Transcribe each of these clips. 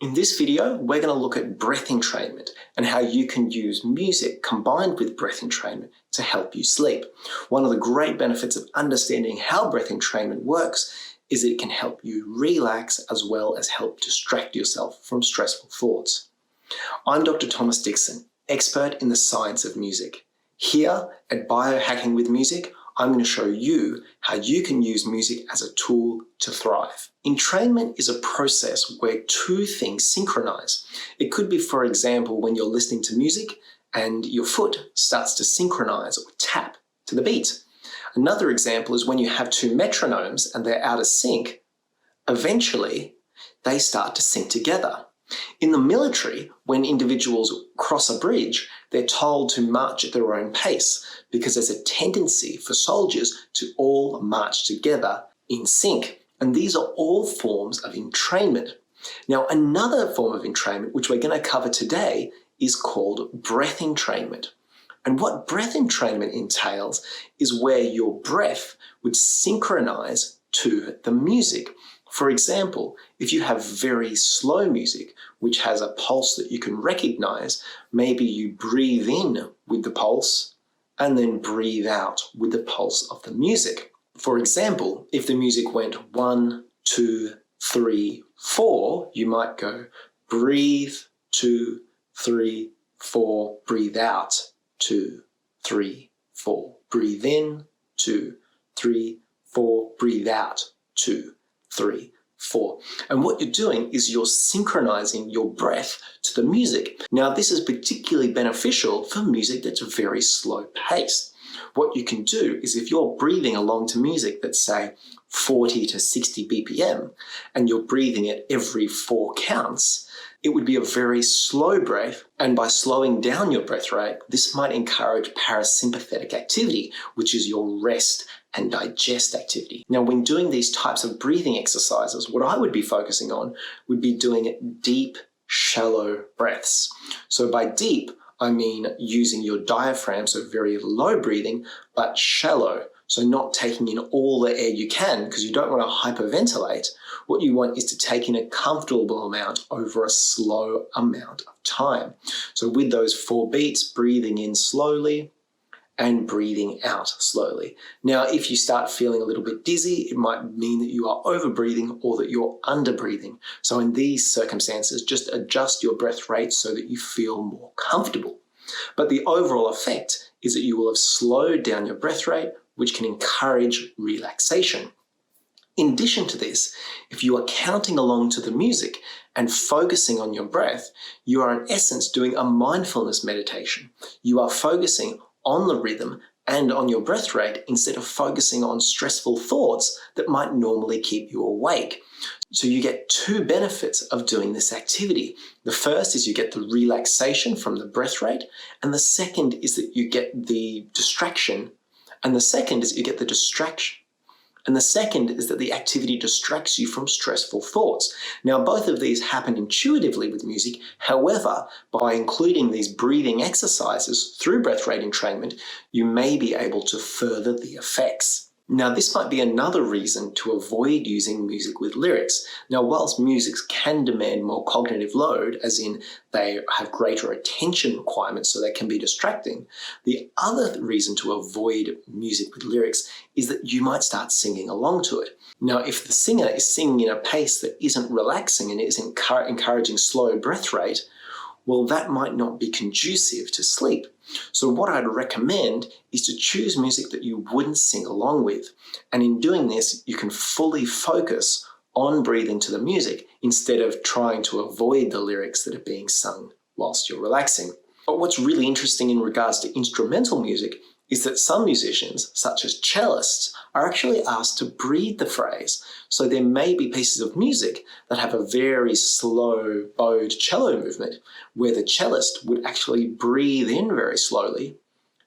In this video, we're going to look at breath entrainment and how you can use music combined with breath entrainment to help you sleep. One of the great benefits of understanding how breath entrainment works is that it can help you relax as well as help distract yourself from stressful thoughts. I'm Dr. Thomas Dixon, expert in the science of music. Here at Biohacking with Music, I'm going to show you how you can use music as a tool to thrive. Entrainment is a process where two things synchronize. It could be, for example, when you're listening to music and your foot starts to synchronize or tap to the beat. Another example is when you have two metronomes and they're out of sync, eventually they start to sync together. In the military, when individuals cross a bridge, they're told to march at their own pace because there's a tendency for soldiers to all march together in sync. And these are all forms of entrainment. Now, another form of entrainment, which we're going to cover today, is called breath entrainment. And what breath entrainment entails is where your breath would synchronize to the music. For example, if you have very slow music, which has a pulse that you can recognize, maybe you breathe in with the pulse and then breathe out with the pulse of the music. For example, if the music went 1, 2, 3, 4, you might go breathe, 2, 3, 4, breathe out, 2, 3, 4, breathe in, 2, 3, 4, breathe out, 2, 3, 4. And what you're doing is you're synchronizing your breath to the music. Now, this is particularly beneficial for music that's very slow paced. What you can do is if you're breathing along to music that's, say, 40 to 60 BPM, and you're breathing it every 4 counts, it would be a very slow breath, and by slowing down your breath rate, this might encourage parasympathetic activity, which is your rest and digest activity. Now, when doing these types of breathing exercises, what I would be focusing on would be doing deep, shallow breaths. So by deep, I mean using your diaphragm, so very low breathing, but shallow. So not taking in all the air you can because you don't want to hyperventilate. What you want is to take in a comfortable amount over a slow amount of time. So with those 4 beats, breathing in slowly and breathing out slowly. Now, if you start feeling a little bit dizzy, it might mean that you are over-breathing or that you're under-breathing. So in these circumstances, just adjust your breath rate so that you feel more comfortable. But the overall effect is that you will have slowed down your breath rate, which can encourage relaxation. In addition to this, if you are counting along to the music and focusing on your breath, you are in essence doing a mindfulness meditation. You are focusing on the rhythm and on your breath rate instead of focusing on stressful thoughts that might normally keep you awake. So you get 2 benefits of doing this activity. The first is you get the relaxation from the breath rate, and the second is that you get the distraction. And the second is you get the distraction. And the second is that the activity distracts you from stressful thoughts. Now, both of these happen intuitively with music. However, by including these breathing exercises through breath rate entrainment, you may be able to further the effects. Now, this might be another reason to avoid using music with lyrics. Now, whilst music can demand more cognitive load, as in they have greater attention requirements so they can be distracting, the other reason to avoid music with lyrics is that you might start singing along to it. Now, if the singer is singing in a pace that isn't relaxing and isn't encouraging slow breath rate, well, that might not be conducive to sleep. So what I'd recommend is to choose music that you wouldn't sing along with. And in doing this, you can fully focus on breathing to the music instead of trying to avoid the lyrics that are being sung whilst you're relaxing. But what's really interesting in regards to instrumental music is that some musicians, such as cellists, are actually asked to breathe the phrase. So there may be pieces of music that have a very slow bowed cello movement where the cellist would actually breathe in very slowly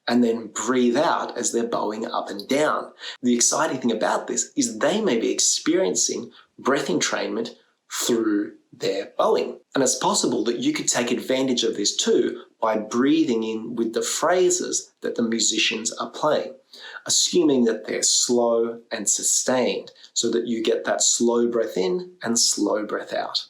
and then breathe out as they're bowing up and down. The exciting thing about this is they may be experiencing breath entrainment through their bowing. And it's possible that you could take advantage of this too by breathing in with the phrases that the musicians are playing, assuming that they're slow and sustained so that you get that slow breath in and slow breath out.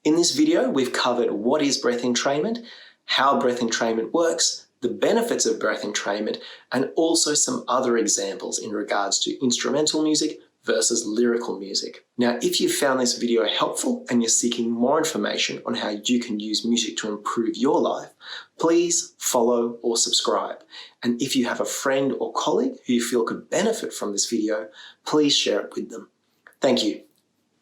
In this video, we've covered what is breath entrainment, how breath entrainment works, the benefits of breath entrainment, and also some other examples in regards to instrumental music versus lyrical music. Now, if you found this video helpful and you're seeking more information on how you can use music to improve your life, please follow or subscribe. And if you have a friend or colleague who you feel could benefit from this video, please share it with them. Thank you.